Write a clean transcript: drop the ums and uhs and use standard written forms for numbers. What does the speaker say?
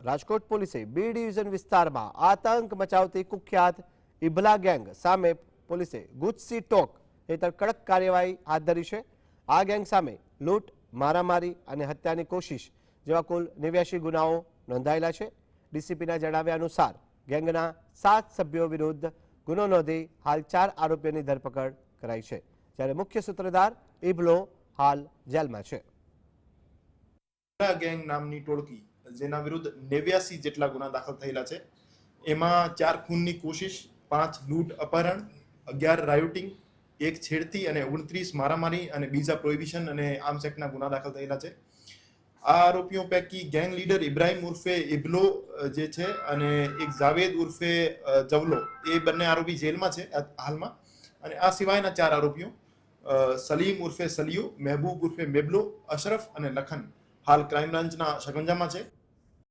રાજકોટ પોલીસે B division વિસ્તારમાં આતંક મચાવતી કુખ્યાત ઇબલા ગેંગ સામે પોલીસે ગુજસી ટોક હેઠળ કડક કાર્યવાહી હાથ ધરી છે। આ ગેંગ સામે લૂંટ, મારામારી અને હત્યાની કોશિશ જેવા કુલ 89 ગુનાઓ નોંધાયેલા છે। ડીસીપીના જણાવ્યા અનુસાર ગેંગના 7 સભ્યો વિરુદ્ધ ગુનો નોંધી હાલ 4 આરોપીઓની ધરપકડ કરાઈ છે, જ્યારે મુખ્ય સૂત્રધાર ઇબલો હાલ જેલમાં છે। ગેંગ નામની ટોળકી જેના વિરુદ્ધ 89 જેટલા ગુના દાખલ થયેલા છે। એમાં 4 ખૂનની કોશિશ, 5 લૂંટ અપહરણ, 11 રાયોટિંગ, 1 છેડતી અને 29 મારામારી અને બીજા પ્રોહિબિશન અને આર્મ્સ એક્ટના ગુના દાખલ થયેલા છે। આ આરોપીઓ પૈકી ગેંગ લીડર ઇબ્રાહિમ ઉર્ફે ઇબલો જે છે અને એક જાવેદ ઉર્ફે જવલો, એ બંને આરોપી જેલમાં છે હાલમાં। અને આ સિવાયના 4 આરોપીઓ સલીમ ઉર્ફે સલિયો, મહેબૂબ ઉર્ફે મેબલો, અશરફ અને લખન હાલ ક્રાઇમ બ્રાન્ચના શકંજામાં છે।